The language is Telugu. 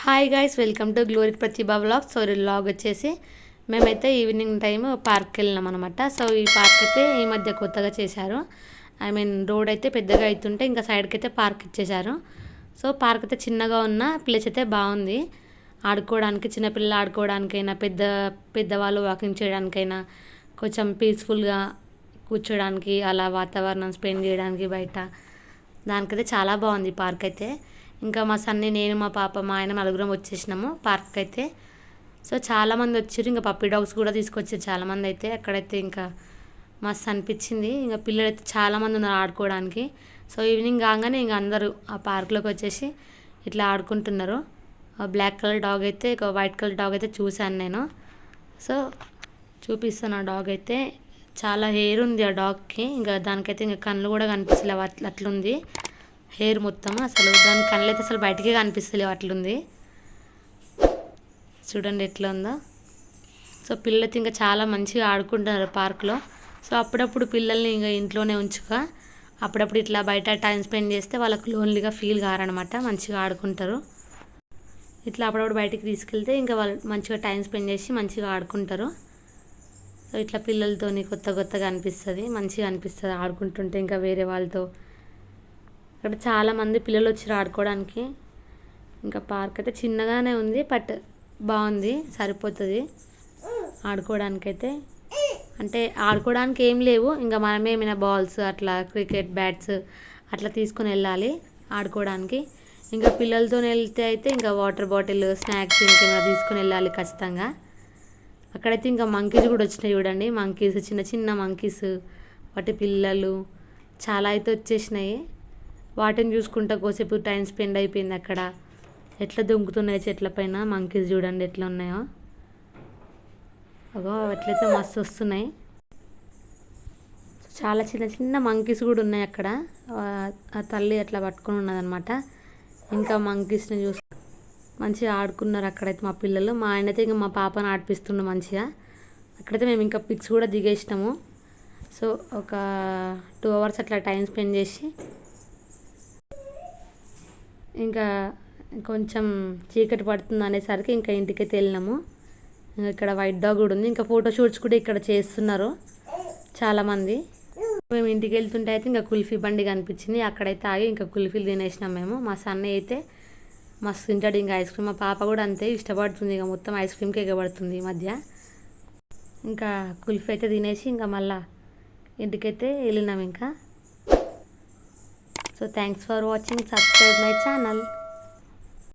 Hi guys, welcome to glory Pratibha vlog. So ఈ వ్లాగ్ వచ్చేసి మేమైతే ఈవినింగ్ టైం పార్క్కి వెళ్ళినాం అనమాట. సో ఈ పార్క్ అయితే ఈ మధ్య కొత్తగా చేశారు. రోడ్ అయితే పెద్దగా అవుతుంటే ఇంకా సైడ్కి అయితే పార్క్ ఇచ్చేశారు. సో పార్క్ అయితే చిన్నగా ఉన్న ప్లేస్ అయితే బాగుంది. ఆడుకోవడానికి, చిన్నపిల్లలు ఆడుకోవడానికైనా, పెద్దవాళ్ళు వాకింగ్ చేయడానికైనా, కొంచెం పీస్ఫుల్గా కూర్చోడానికి, అలా వాతావరణం స్పెండ్ చేయడానికి బయట దానికైతే చాలా బాగుంది పార్క్ అయితే. ఇంకా మా సన్ని, నేను, మా పాప, మా ఆయన నలుగురం వచ్చేసినాము పార్క్ అయితే. సో చాలామంది వచ్చారు, ఇంకా పప్పీ డాగ్స్ కూడా తీసుకొచ్చారు చాలామంది అయితే. అక్కడైతే ఇంకా మస్తు అనిపించింది. ఇంకా పిల్లలు అయితే చాలామంది ఉన్నారు ఆడుకోవడానికి. సో ఈవినింగ్ కాగానే ఇంకా అందరూ ఆ పార్క్లోకి వచ్చేసి ఇట్లా ఆడుకుంటున్నారు. బ్లాక్ కలర్ డాగ్ అయితే, ఒక వైట్ కలర్ డాగ్ అయితే చూశాను నేను. సో చూపిస్తాను. ఆ డాగ్ అయితే చాలా హెయిర్ ఉంది ఆ డాగ్కి. ఇంకా దానికైతే ఇంకా కళ్ళు కూడా కనిపిస్తలేవు, అట్లుంది హెయిర్ మొత్తం. అసలు దాని కళ్ళు అయితే అసలు బయటికే కనిపిస్తలేవు, అట్లుంది. చూడండి ఎట్లా ఉందో. సో పిల్లలైతే ఇంకా చాలా మంచిగా ఆడుకుంటున్నారు పార్క్లో. సో అప్పుడప్పుడు పిల్లల్ని ఇంకా ఇంట్లోనే ఉంచుక అప్పుడప్పుడు ఇట్లా బయట టైం స్పెండ్ చేస్తే వాళ్ళకు లోన్లీగా ఫీల్ కారనమాట, మంచిగా ఆడుకుంటారు. ఇట్లా అప్పుడప్పుడు బయటికి తీసుకెళ్తే ఇంకా వాళ్ళు మంచిగా టైం స్పెండ్ చేసి మంచిగా ఆడుకుంటారు. సో ఇట్లా పిల్లలతోని కొత్తగా అనిపిస్తుంది, మంచిగా అనిపిస్తుంది ఆడుకుంటుంటే. ఇంకా వేరే వాళ్ళతో అక్కడ చాలామంది పిల్లలు వచ్చి ఆడుకోవడానికి. ఇంకా పార్క్ అయితే చిన్నగానే ఉంది, బట్ బాగుంది, సరిపోతుంది ఆడుకోవడానికైతే. అంటే ఆడుకోవడానికి ఏం లేవు, ఇంకా మనమే ఏమైనా బాల్స్, అట్లా క్రికెట్ బ్యాట్స్ అట్లా తీసుకొని వెళ్ళాలి ఆడుకోవడానికి. ఇంకా పిల్లలతో వెళ్తే అయితే ఇంకా వాటర్ బాటిల్, స్నాక్స్ ఇంకేమైనా తీసుకొని వెళ్ళాలి ఖచ్చితంగా. అక్కడైతే ఇంకా మంకీస్ కూడా వచ్చినాయి చూడండి. మంకీస్, చిన్న చిన్న మంకీస్, వాటి పిల్లలు చాలా అయితే వచ్చేసినాయి. వాటిని చూసుకుంటా కోసేపు టైం స్పెండ్ అయిపోయింది అక్కడ. ఎట్లా దుంకుతున్నాయి చెట్ల పైన మంకీస్, చూడండి ఎట్లా ఉన్నాయో. అగో ఎట్లయితే మస్తు వస్తున్నాయి. చాలా చిన్న చిన్న మంకీస్ కూడా ఉన్నాయి అక్కడ. ఆ తల్లి అట్లా పట్టుకొని ఉన్నదనమాట. ఇంకా మంకీస్ని చూసి మంచిగా ఆడుకున్నారు అక్కడైతే మా పిల్లలు. మా ఆయన అయితే ఇంకా మా పాపను ఆడిపిస్తుండు మంచిగా. అక్కడైతే మేము ఇంకా పిక్స్ కూడా దిగేసినాము. సో ఒక 2 hours అట్లా టైం స్పెండ్ చేసి ఇంకా కొంచెం చీకటి పడుతుంది అనేసరికి ఇంకా ఇంటికైతే వెళ్ళినాము. ఇక్కడ వైట్ డాగ్ కూడా ఉంది. ఇంకా ఫోటోషూట్స్ కూడా ఇక్కడ చేస్తున్నారు చాలామంది. మేము ఇంటికి వెళ్తుంటే అయితే ఇంకా కుల్ఫీ బండి కనిపించింది, అక్కడైతే ఆగి ఇంకా కుల్ఫీలు తినేసినాం మేము. మా సన్నయ్య అయితే మస్తు తింటాడు ఇంకా ఐస్ క్రీమ్. మా పాప కూడా అంతే ఇష్టపడుతుంది, ఇక మొత్తం ఐస్ క్రీమ్కి ఎగబడుతుంది ఈ మధ్య. ఇంకా కుల్ఫీ అయితే తినేసి ఇంకా మళ్ళీ ఇంటికైతే వెళ్ళినాం ఇంకా. So thanks for watching, subscribe my channel.